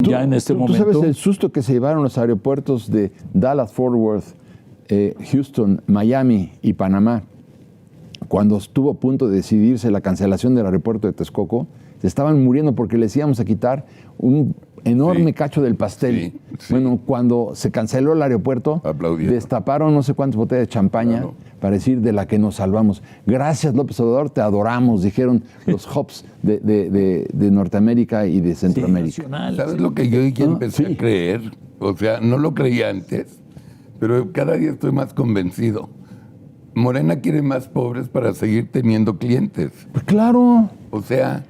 ya en este momento. ¿Tú sabes el susto que se llevaron los aeropuertos de Dallas, Fort Worth, Houston, Miami y Panamá cuando estuvo a punto de decidirse la cancelación del aeropuerto de Texcoco? Se estaban muriendo porque les íbamos a quitar un enorme cacho del pastel. Sí. Bueno, cuando se canceló el aeropuerto, destaparon no sé cuántas botellas de champaña para decir de la que nos salvamos. Gracias, López Obrador, te adoramos, dijeron los hubs de Norteamérica y de Centroamérica. ¿Sabes lo que yo ya empecé a creer? O sea, no lo creía antes, pero cada día estoy más convencido. Morena quiere más pobres para seguir teniendo clientes. Pues claro. O sea,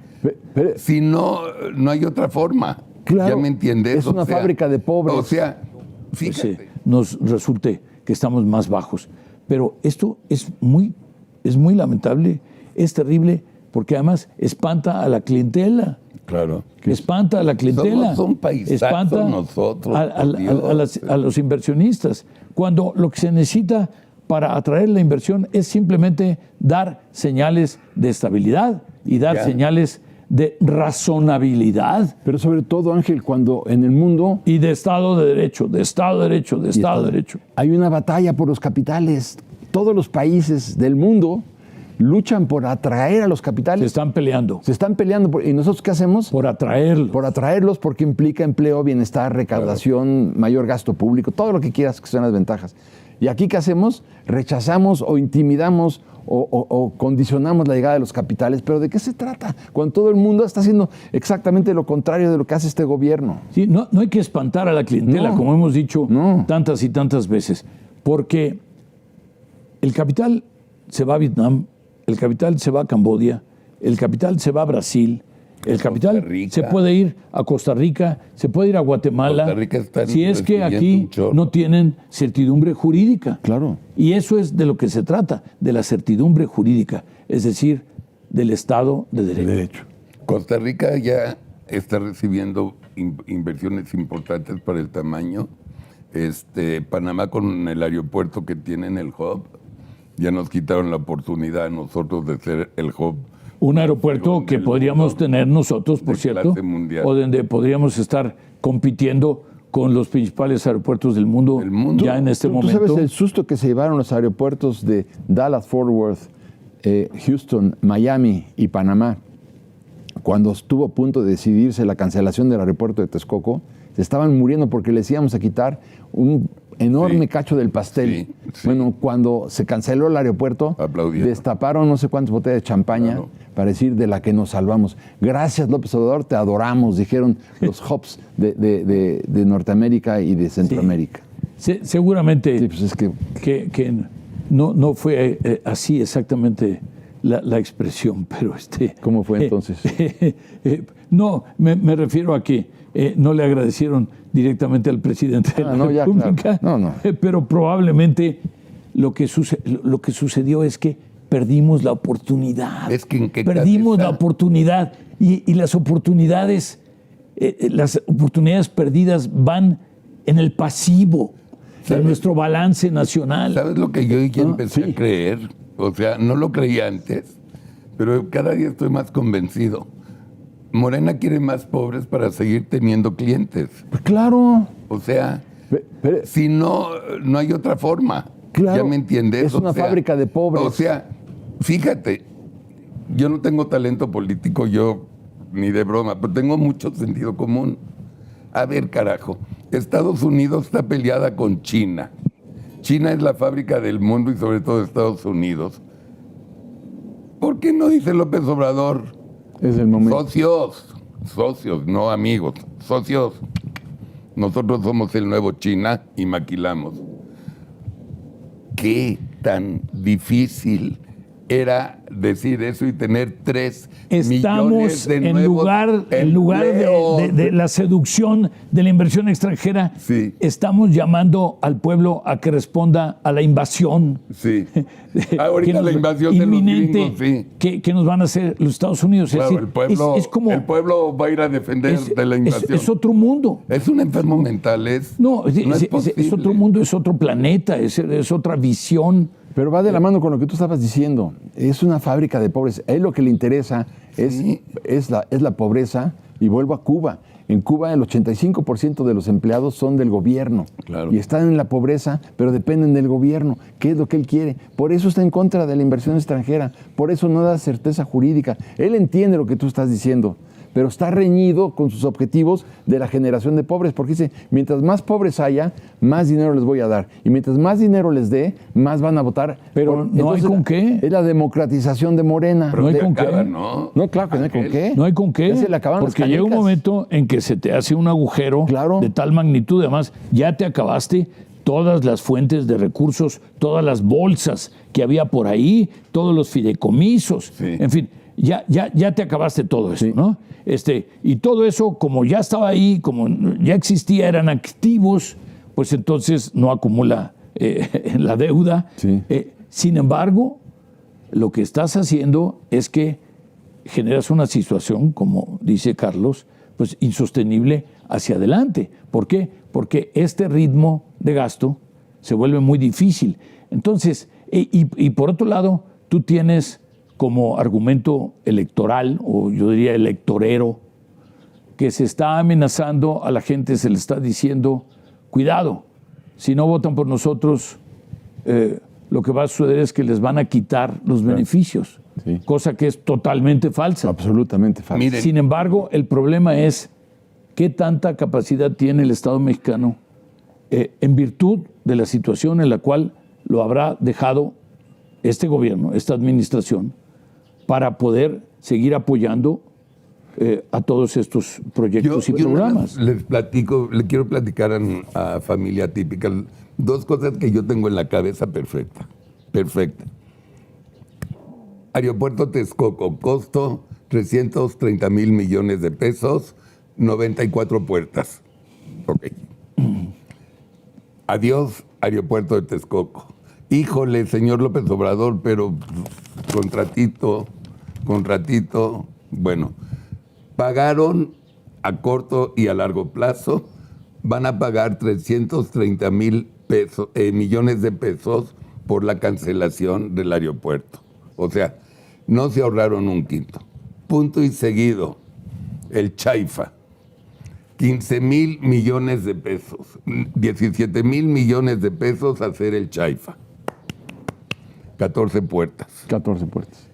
si no, no hay otra forma. Claro, ¿ya me entiendes? Es una fábrica de pobres. O sea, fíjate. Pues, nos resulte que estamos más bajos. Pero esto es muy lamentable, es terrible, porque además espanta a la clientela. Claro. Espanta a la clientela. Somos un paisazo espanta nosotros. a los inversionistas. Cuando lo que se necesita para atraer la inversión es simplemente dar señales de estabilidad y dar señales de razonabilidad. Pero sobre todo, Ángel, cuando en el mundo... Y de Estado de Derecho, de Estado de Derecho, de Estado de Derecho. Hay una batalla por los capitales. Todos los países del mundo luchan por atraer a los capitales. Se están peleando. Se están peleando. ¿Y nosotros qué hacemos? Por atraerlos. Por atraerlos, porque implica empleo, bienestar, recaudación, mayor gasto público, todo lo que quieras que sean las ventajas. ¿Y aquí qué hacemos? Rechazamos o intimidamos o condicionamos la llegada de los capitales. ¿Pero de qué se trata? Cuando todo el mundo está haciendo exactamente lo contrario de lo que hace este gobierno. Sí, no hay que espantar a la clientela, como hemos dicho tantas y tantas veces, porque el capital se va a Vietnam, el capital se va a Camboya, el capital se va a Brasil, el capital se puede ir a Costa Rica, se puede ir a Guatemala, si es que aquí no tienen certidumbre jurídica. Claro. Y eso es de lo que se trata, de la certidumbre jurídica, es decir, del Estado de Derecho. Costa Rica ya está recibiendo inversiones importantes para el tamaño. Panamá con el aeropuerto que tiene en el hub, ya nos quitaron la oportunidad a nosotros de ser el hub. Un aeropuerto que podríamos tener nosotros, por cierto, o donde podríamos estar compitiendo con los principales aeropuertos del mundo, ya en este momento. ¿Tú sabes el susto que se llevaron los aeropuertos de Dallas, Fort Worth, Houston, Miami y Panamá cuando estuvo a punto de decidirse la cancelación del aeropuerto de Texcoco? Se estaban muriendo porque les íbamos a quitar un enorme cacho del pastel. Bueno, cuando se canceló el aeropuerto, destaparon no sé cuántas botellas de champaña para decir de la que nos salvamos. Gracias, López Obrador, te adoramos, dijeron los hubs de Norteamérica y de Centroamérica. Seguramente pues es que no fue así exactamente la expresión, pero ¿Cómo fue entonces? No, me refiero a que no le agradecieron directamente al presidente de la República, claro. Pero probablemente lo que sucedió es que perdimos la oportunidad. Perdimos la oportunidad y las oportunidades perdidas van en el pasivo de nuestro balance nacional. ¿Sabes lo que yo ya empecé a creer? O sea, no lo creía antes, pero cada día estoy más convencido. Morena quiere más pobres para seguir teniendo clientes. Pues claro. O sea, si no, no hay otra forma. Claro. ¿Ya me entiendes? Es una fábrica de pobres. O sea, fíjate, yo no tengo talento político, yo ni de broma, pero tengo mucho sentido común. A ver, carajo, Estados Unidos está peleada con China. China es la fábrica del mundo y sobre todo Estados Unidos. ¿Por qué no dice López Obrador? Es el momento. Socios, no amigos, socios. Nosotros somos el nuevo China y maquilamos. ¿Qué tan difícil era decir eso y tener 3 millones de nuevos en lugar de la seducción de la inversión extranjera, estamos llamando al pueblo a que responda a la invasión. Sí. Ahorita la invasión inminente de los gringos, que nos van a hacer los Estados Unidos. Claro, es decir, el pueblo va a ir a defender de la invasión. Es otro mundo. Es un enfermo mental. Es otro mundo, es otro planeta, es otra visión. Pero va de la mano con lo que tú estabas diciendo. Es una fábrica de pobres. A él lo que le interesa es la pobreza. Y vuelvo a Cuba. En Cuba el 85% de los empleados son del gobierno. Claro. Y están en la pobreza, pero dependen del gobierno. ¿Qué es lo que él quiere? Por eso está en contra de la inversión extranjera. Por eso no da certeza jurídica. Él entiende lo que tú estás diciendo, pero está reñido con sus objetivos de la generación de pobres, porque dice, mientras más pobres haya, más dinero les voy a dar. Y mientras más dinero les dé, más van a votar. Pero no hay con qué. Es la democratización de Morena. No hay con qué. ¿no? No, claro que no hay con qué. No hay con qué, Ya se le acabaron las porque llega un canicas. momento en que se te hace un agujero Claro. de tal magnitud, además ya te acabaste todas las fuentes de recursos, todas las bolsas que había por ahí, todos los fideicomisos, Sí. en fin, ya te acabaste todo eso, Sí. ¿no? Y todo eso, como ya estaba ahí, como ya existía, eran activos, pues entonces no acumula la deuda. Sí. Sin embargo, lo que estás haciendo es que generas una situación, como dice Carlos, pues insostenible hacia adelante. ¿Por qué? Porque este ritmo de gasto se vuelve muy difícil. Entonces, y por otro lado, tú tienes como argumento electoral, o yo diría electorero, que se está amenazando a la gente, se le está diciendo, cuidado, si no votan por nosotros, lo que va a suceder es que les van a quitar los beneficios, Sí. cosa que es totalmente falsa. Absolutamente falso. Miren. Sin embargo, el problema es qué tanta capacidad tiene el Estado mexicano en virtud de la situación en la cual lo habrá dejado este gobierno, esta administración, para poder seguir apoyando a todos estos proyectos y nada programas. más le quiero platicar a Familia Típica dos cosas que yo tengo en la cabeza perfecta. Aeropuerto Texcoco, costo 330 mil millones de pesos, 94 puertas. Ok. Adiós, Aeropuerto de Texcoco. Híjole, señor López Obrador, pero contratito, bueno, pagaron a corto y a largo plazo, van a pagar 330 mil millones de pesos por la cancelación del aeropuerto. O sea, no se ahorraron un quinto. Punto y seguido, el Chaifa, 15 mil millones de pesos, 17 mil millones de pesos hacer el Chaifa. 14 puertas. 14 puertas.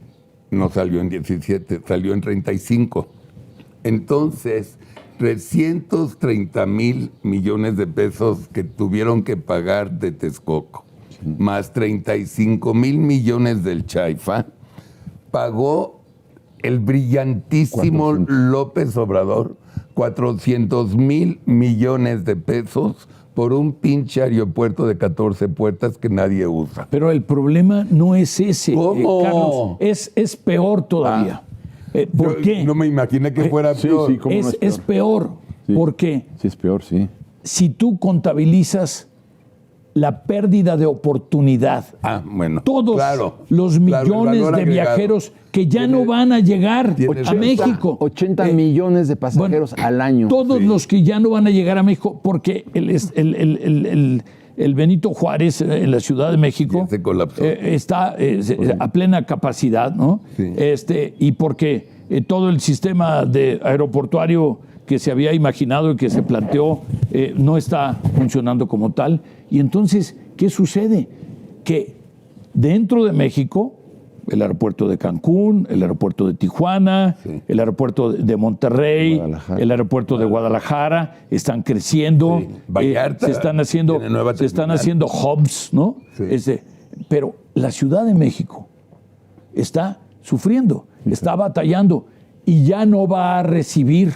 No salió en 17, salió en 35. Entonces, 330 mil millones de pesos que tuvieron que pagar de Texcoco, más 35 mil millones del Chaifa, pagó el brillantísimo 400. López Obrador 400 mil millones de pesos por un pinche aeropuerto de 14 puertas que nadie usa. Pero el problema no es ese, ¿Cómo? Carlos, es peor todavía. ¿Por Yo qué? No me imaginé que fuera sí, peor. sí, ¿cómo no Es peor, Sí. porque Sí, es peor, sí. si tú contabilizas la pérdida de oportunidad, Bueno, todos claro, los el millones valor de agregado. viajeros que ya Tiene- no van a llegar tiene a razón. México. 80 millones de pasajeros al año. Todos Sí. los que ya no van a llegar a México, porque el Benito Juárez en la Ciudad de México Ya se colapsó. está a plena capacidad, ¿no? Sí. Y porque todo el sistema de aeroportuario que se había imaginado y que se planteó no está funcionando como tal. Y entonces, ¿qué sucede? Que dentro de México, el aeropuerto de Cancún, el aeropuerto de Tijuana, Sí. el aeropuerto de Monterrey, Guadalajara. el aeropuerto de Guadalajara, están creciendo, Sí. Vallarta se están haciendo tiene nueva terminal. hubs, ¿no? Sí. Pero la Ciudad de México está sufriendo, está batallando y ya no va a recibir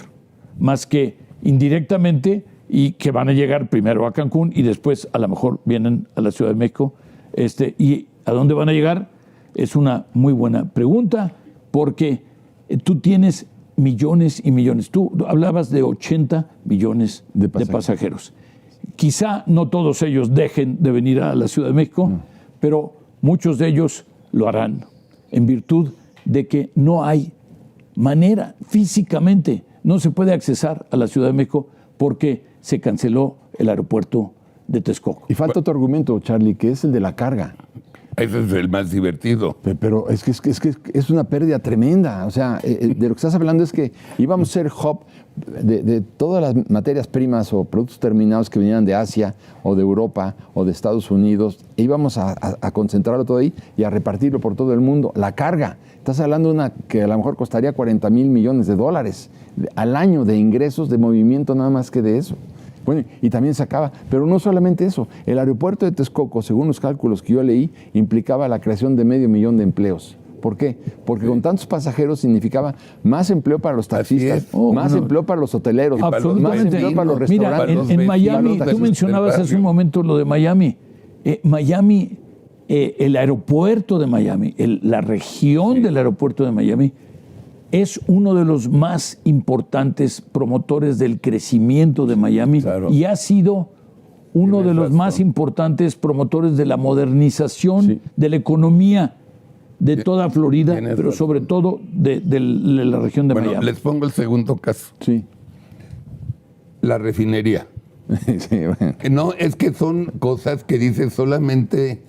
más que indirectamente, y que van a llegar primero a Cancún y después a lo mejor vienen a la Ciudad de México. ¿Y a dónde van a llegar? Es una muy buena pregunta, porque tú tienes millones y millones. Tú hablabas de 80 millones De de pasajeros. pasajeros. Quizá no todos ellos dejen de venir a la Ciudad de México, pero muchos de ellos lo harán en virtud de que no hay manera físicamente, no se puede accesar a la Ciudad de México porque se canceló el aeropuerto de Texcoco. Y falta otro argumento, Charlie, que es el de la carga. Ese es el más divertido. Pero es que es una pérdida tremenda. O sea, de lo que estás hablando es que íbamos a ser hub de todas las materias primas o productos terminados que venían de Asia o de Europa o de Estados Unidos, e íbamos a concentrarlo todo ahí y a repartirlo por todo el mundo. La carga, estás hablando de una que a lo mejor costaría $40,000 millones al año de ingresos de movimiento, nada más que de eso. Bueno, y también sacaba, pero no solamente eso, el aeropuerto de Texcoco, según los cálculos que yo leí, implicaba la creación de 500,000 de empleos. ¿Por qué? Porque con tantos pasajeros significaba más empleo para los taxistas, más empleo para los hoteleros, más empleo para los restaurantes. Mira, en Miami, tú mencionabas hace un momento lo de Miami. Miami, el aeropuerto de Miami, la región del aeropuerto de Miami, es uno de los más importantes promotores del crecimiento de Miami y ha sido uno de los más importantes promotores de la modernización de la economía de toda Florida, pero sobre todo de la región de Miami. Les pongo el segundo caso. Sí. La refinería. Sí, bueno. No, es que son cosas que dices solamente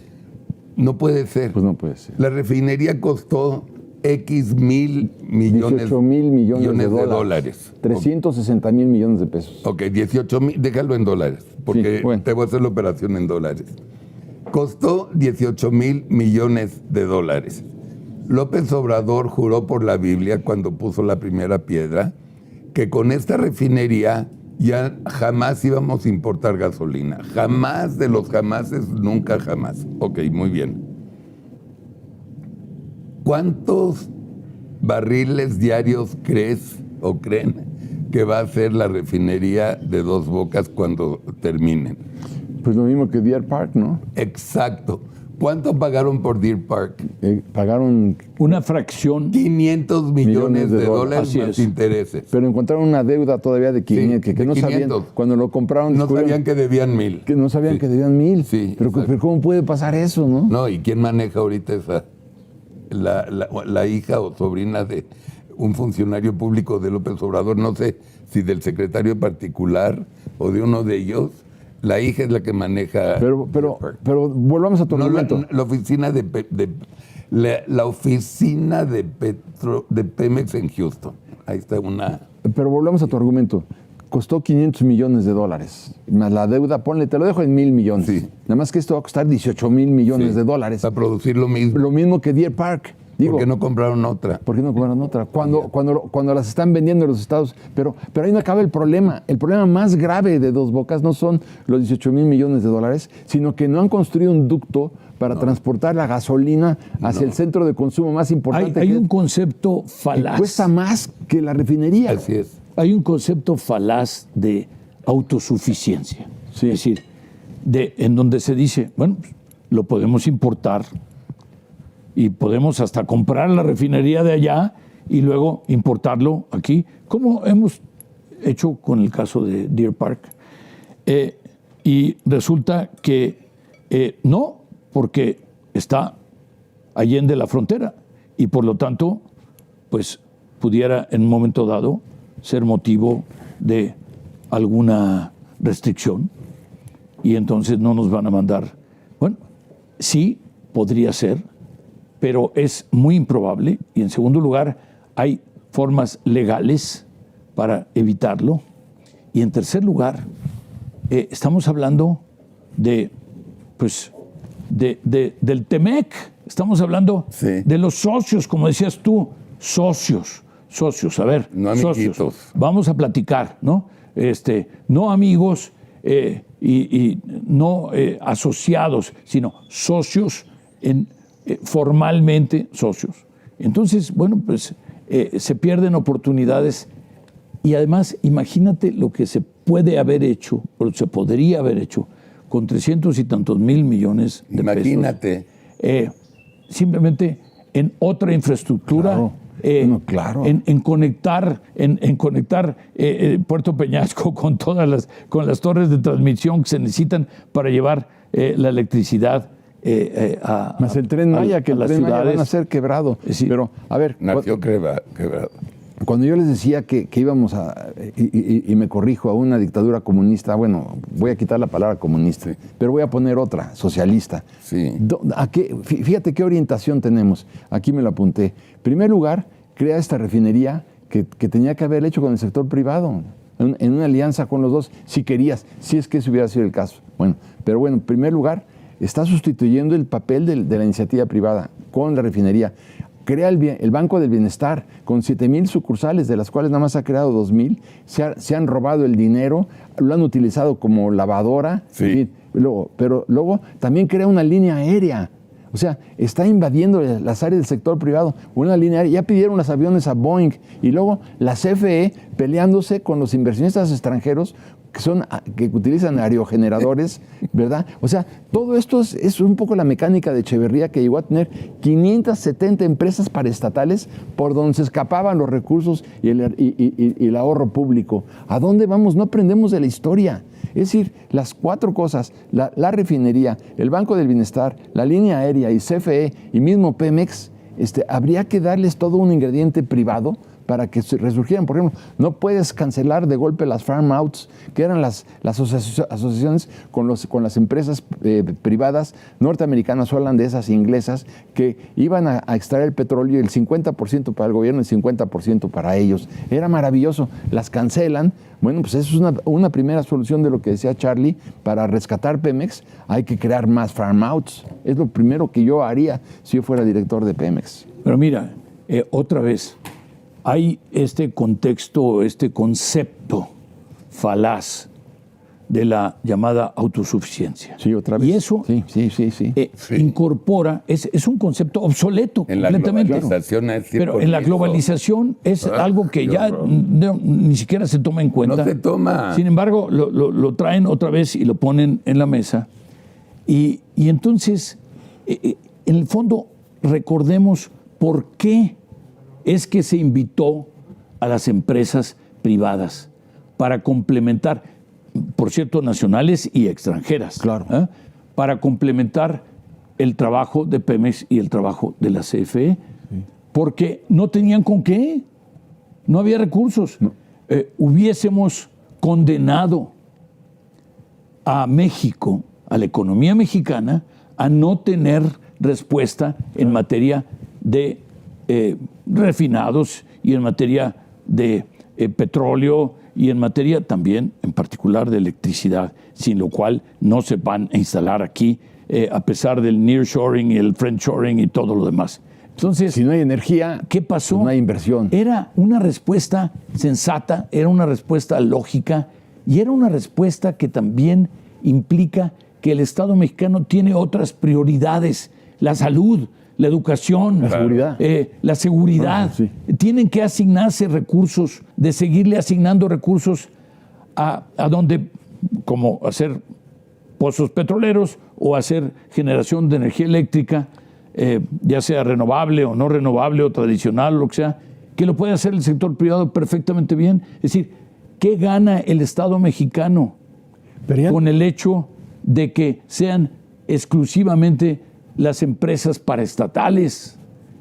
no puede ser. Pues no puede ser. La refinería costó X mil millones, 18,000 millones de dólares. 360,000 millones de pesos. Ok, 18,000, déjalo en dólares, porque Sí, bueno. te voy a hacer la operación en dólares. Costó 18,000 millones de dólares. López Obrador juró por la Biblia cuando puso la primera piedra que con esta refinería ya jamás íbamos a importar gasolina. Jamás de los jamases, nunca jamás. Ok, muy bien. ¿Cuántos barriles diarios crees o creen que va a ser la refinería de Dos Bocas cuando terminen? Pues lo mismo que Deer Park, ¿no? Exacto. ¿Cuánto pagaron por Deer Park? Pagaron una fracción. 500 millones de dólares más intereses. Pero encontraron una deuda todavía de 500, Sí, que no 500. sabían, cuando lo compraron, No sabían que debían 1,000. que no sabían que debían 1,000. Sí, pero ¿cómo puede pasar eso, no? No, ¿y quién maneja ahorita esa? La hija o sobrina de un funcionario público de López Obrador, no sé si del secretario particular o de uno de ellos. La hija es la que maneja. Pero volvamos a tu argumento. La oficina la oficina de Pemex en Houston. Ahí está una. Pero volvamos a tu argumento. Costó 500 millones de dólares. Más la deuda, ponle, te lo dejo en 1,000 millones. Sí. Nada más que esto va a costar 18,000 millones de dólares. Para producir lo mismo. Lo mismo que Deer Park. Digo, ¿Por qué no compraron otra? ¿Por qué no compraron otra? Cuando las están vendiendo en los estados. Pero ahí no acaba el problema. El problema más grave de Dos Bocas no son los 18,000 millones de dólares, sino que no han construido un ducto para transportar la gasolina hacia el centro de consumo más importante. Hay un concepto falaz. Que cuesta más que la refinería. Así es. Hay un concepto falaz de autosuficiencia. Sí. Es decir, en donde se dice, bueno, pues, lo podemos importar y podemos hasta comprar la refinería de allá y luego importarlo aquí, como hemos hecho con el caso de Deer Park. Y resulta que no, porque está allende la frontera y por lo tanto, pues pudiera en un momento dado ser motivo de alguna restricción y entonces no nos van a mandar. Bueno, sí, podría ser, pero es muy improbable. Y en segundo lugar, hay formas legales para evitarlo. Y en tercer lugar, estamos hablando del TEMEC, estamos hablando de los socios, como decías tú, socios, a ver, no socios, amiguitos. vamos a platicar, ¿no? No amigos y no asociados, sino socios formalmente socios. Entonces, bueno, pues se pierden oportunidades y además imagínate lo que se puede haber hecho, o se podría haber hecho con 300 y tantos mil millones de Imagínate. pesos. Simplemente en otra infraestructura. Claro. En conectar Puerto Peñasco con con las torres de transmisión que se necesitan para llevar la electricidad más el Tren Maya, que el Tren Maya van a ser quebrado. Sí. Pero, a ver, Nació quebrado. cuando yo les decía que íbamos y me corrijo, a una dictadura comunista, bueno, voy a quitar la palabra comunista, pero voy a poner otra, socialista. Sí. Fíjate qué orientación tenemos. Aquí me lo apunté. En primer lugar, crea esta refinería que tenía que haber hecho con el sector privado, en una alianza con los dos, si querías, si es que ese hubiera sido el caso. Bueno, pero bueno, en primer lugar, está sustituyendo el papel de la iniciativa privada con la refinería. Crea el Banco del Bienestar con 7,000 sucursales, de las cuales nada más ha creado 2,000. Se han robado el dinero, lo han utilizado como lavadora. Sí. En fin, pero luego también crea una línea aérea. O sea, está invadiendo las áreas del sector privado. Una línea aérea, ya pidieron los aviones a Boeing. Y luego la CFE peleándose con los inversionistas extranjeros que utilizan aerogeneradores, ¿verdad? O sea, todo esto es un poco la mecánica de Echeverría, que llegó a tener 570 empresas paraestatales por donde se escapaban los recursos y el ahorro público. ¿A dónde vamos? No aprendemos de la historia. Es decir, las 4 cosas, la refinería, el Banco del Bienestar, la línea aérea y CFE y mismo Pemex, habría que darles todo un ingrediente privado para que resurgieran. Por ejemplo, no puedes cancelar de golpe las farm outs, que eran las asociaciones con las empresas privadas norteamericanas, holandesas e inglesas, que iban a extraer el petróleo, el 50% para el gobierno y el 50% para ellos. Era maravilloso. Las cancelan. Bueno, pues eso es una primera solución de lo que decía Charlie. Para rescatar Pemex hay que crear más farm outs. Es lo primero que yo haría si yo fuera director de Pemex. Pero mira, otra vez, hay este contexto, este concepto falaz de la llamada autosuficiencia. Sí, otra vez. Y eso sí. incorpora, es un concepto obsoleto En la completamente. globalización es Pero en la globalización es algo que ya ni siquiera se toma en cuenta. No se toma. Sin embargo, lo traen otra vez y lo ponen en la mesa. Y entonces, en el fondo, recordemos por qué es que se invitó a las empresas privadas para complementar, por cierto, nacionales y extranjeras. Claro. Para complementar el trabajo de Pemex y el trabajo de la CFE. Sí. Porque no tenían con qué. No había recursos. No. Hubiésemos condenado a México, a la economía mexicana, a no tener respuesta en materia de refinados y en materia de petróleo y en materia también, en particular, de electricidad, sin lo cual no se van a instalar aquí, a pesar del nearshoring y el friendshoring y todo lo demás. Entonces, si no hay energía, ¿qué pasó? Pues no hay inversión. Era una respuesta sensata, era una respuesta lógica y era una respuesta que también implica que el Estado mexicano tiene otras prioridades, la salud, la educación, la seguridad. Sí. Tienen que asignarse recursos, de seguirle asignando recursos a donde, como hacer pozos petroleros o hacer generación de energía eléctrica, ya sea renovable o no renovable o tradicional, lo que sea, que lo puede hacer el sector privado perfectamente bien. Es decir, ¿qué gana el Estado mexicano con el hecho de que sean exclusivamente las empresas paraestatales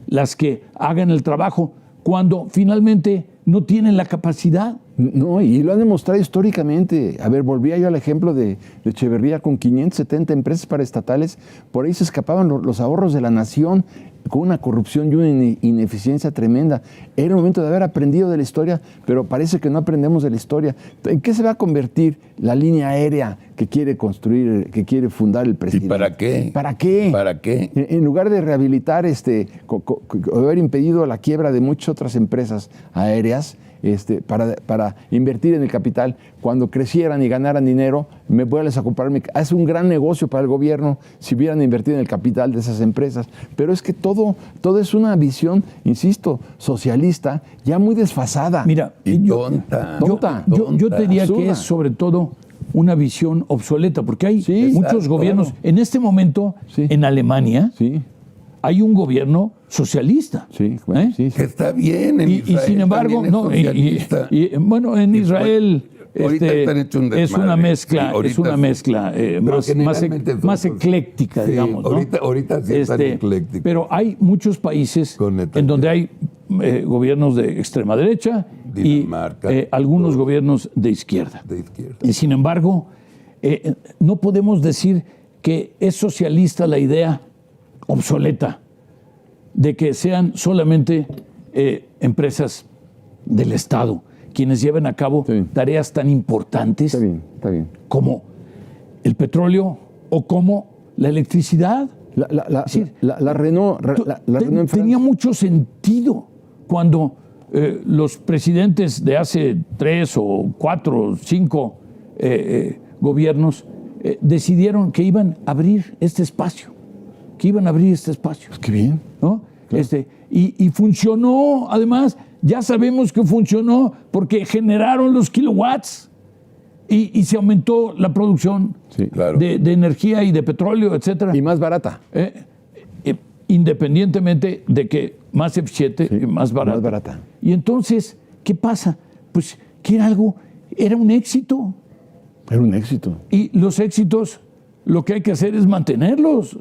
las que hagan el trabajo cuando finalmente no tienen la capacidad? No, y lo han demostrado históricamente. A ver, volvía yo al ejemplo de Echeverría con 570 empresas paraestatales. Por ahí se escapaban los ahorros de la nación con una corrupción y una ineficiencia tremenda. Era el momento de haber aprendido de la historia, pero parece que no aprendemos de la historia. ¿En qué se va a convertir la línea aérea que quiere construir, que quiere fundar el presidente? ¿Y para qué? ¿Para qué? ¿Para qué? En lugar de rehabilitar, haber impedido la quiebra de muchas otras empresas aéreas, para invertir en el capital, cuando crecieran y ganaran dinero, me voy a desocuparme. Es un gran negocio para el gobierno si hubieran invertido en el capital de esas empresas. Pero es que todo es una visión, insisto, socialista, ya muy desfasada. Mira, tonta. Yo te diría que es sobre todo una visión obsoleta, porque hay muchos gobiernos. Claro. En este momento, en Alemania, hay un gobierno socialista. Que está bien en Israel. Y sin embargo, bueno, en Israel es una mezcla, más ecléctica, digamos. Ahorita sí están eclécticos. Pero hay muchos países en donde hay gobiernos de extrema derecha Dinamarca, y algunos gobiernos de izquierda. Y sin embargo, no podemos decir que es socialista la idea obsoleta de que sean solamente empresas del Estado, quienes lleven a cabo tareas tan importantes como el petróleo o como la electricidad. La Renault tenía mucho sentido cuando los presidentes de hace 3 o 4 o 5 gobiernos decidieron que iban a abrir este espacio. Pues qué bien. ¿No? Claro. Y funcionó, además, ya sabemos que funcionó porque generaron los kilowatts y se aumentó la producción de energía y de petróleo, etcétera. Y más barata. Independientemente de que más eficiente y más barata. Y entonces, ¿qué pasa? Pues que era un éxito. Era un éxito. Y los éxitos, lo que hay que hacer es mantenerlos,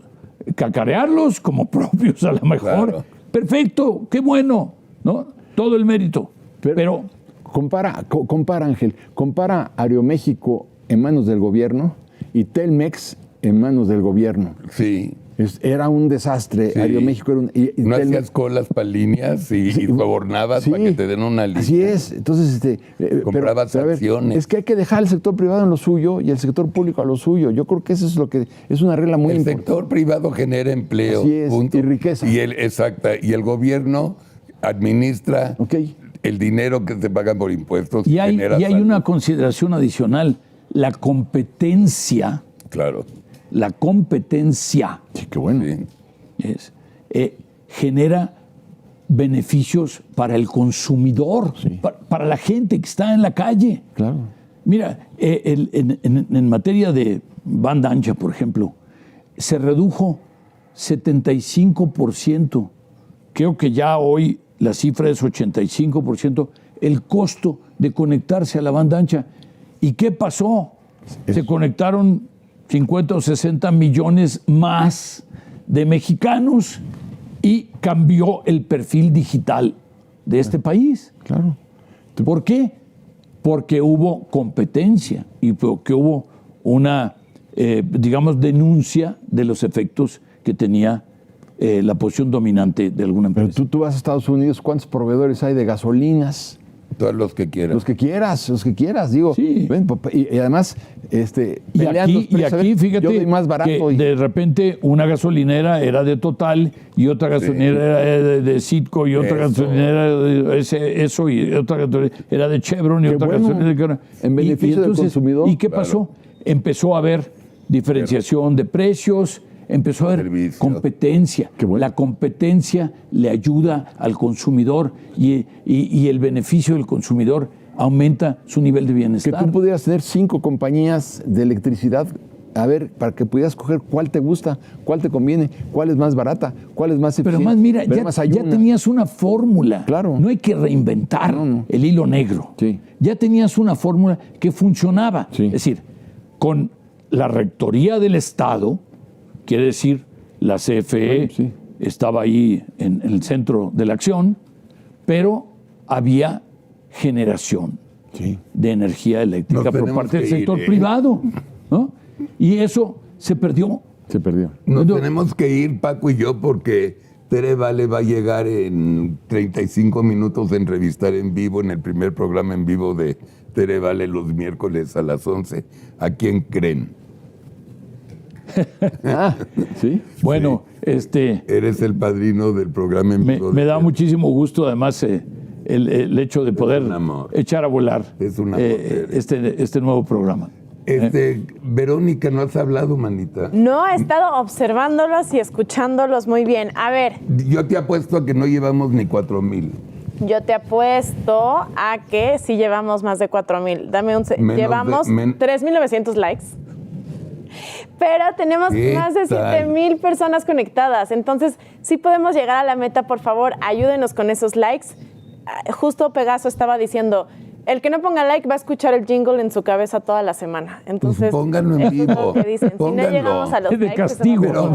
cacarearlos como propios a lo mejor. Claro. Perfecto, qué bueno, ¿no? Todo el mérito. Pero compara, Ángel, compara Aeroméxico en manos del gobierno y Telmex en manos del gobierno. Sí. Era un desastre. Sí. Aeroméxico era no hacías colas para líneas y sobornabas para que te den una lista. Así es. Entonces, comprabas acciones. Es que hay que dejar al sector privado en lo suyo y el sector público a lo suyo. Yo creo que eso es lo que es una regla muy importante. El sector privado genera empleo. Así es, punto. Y riqueza. Y el gobierno administra el dinero que se paga por impuestos. Y hay una consideración adicional. La competencia. Claro. La competencia. Sí, qué bueno. Genera beneficios para el consumidor, para la gente que está en la calle. Claro. Mira, en materia de banda ancha, por ejemplo, se redujo 75%. Creo que ya hoy la cifra es 85%, el costo de conectarse a la banda ancha. ¿Y qué pasó? Se conectaron 50 o 60 millones más de mexicanos y cambió el perfil digital de este país. Claro. ¿Por qué? Porque hubo competencia y porque hubo una, denuncia de los efectos que tenía la posición dominante de alguna empresa. Pero tú vas a Estados Unidos, ¿cuántos proveedores hay de gasolinas? Todos los que quieras. Los que quieras, digo. Sí. Ven, y además, y aquí, fíjate, yo doy más barato que de repente una gasolinera era de Total y otra gasolinera era de Citgo y otra gasolinera de y otra gasolinera era de Chevron y otra gasolinera en beneficio del consumidor. ¿Y qué pasó? Empezó a haber diferenciación de precios, empezó a haber competencia. La competencia le ayuda al consumidor y el beneficio del consumidor aumenta su nivel de bienestar. Que tú pudieras tener 5 compañías de electricidad, para que pudieras coger cuál te gusta, cuál te conviene, cuál es más barata, cuál es más eficiente. Pero más, mira, ya tenías una fórmula. Claro. No hay que reinventar el hilo negro. Sí. Ya tenías una fórmula que funcionaba. Sí. Es decir, con la rectoría del Estado, quiere decir, la CFE estaba ahí en el centro de la acción, pero había generación de energía eléctrica por parte del sector privado, ¿no? Y eso se perdió. Se perdió. Nos tenemos que ir, Paco y yo, porque Tere Vale va a llegar en 35 minutos a entrevistar en vivo, en el primer programa en vivo de Tere Vale los miércoles a las 11. ¿A quién creen? ¿Sí? Bueno, eres el padrino del programa en vivo. Me da muchísimo gusto, además, el hecho de poder echar a volar este nuevo programa. Verónica, ¿no has hablado, manita? No, he estado observándolos y escuchándolos muy bien. A ver. Yo te apuesto a que no llevamos ni 4,000. Yo te apuesto a que sí llevamos más de 4,000. Llevamos 3,900 likes. Pero tenemos más de 7,000 personas conectadas. Entonces, sí podemos llegar a la meta. Por favor, ayúdenos con esos likes. Justo Pegaso estaba diciendo, el que no ponga like va a escuchar el jingle en su cabeza toda la semana. Entonces, pues pónganlo en vivo. Es lo que dicen. Si no llegamos a los likes, de castigo.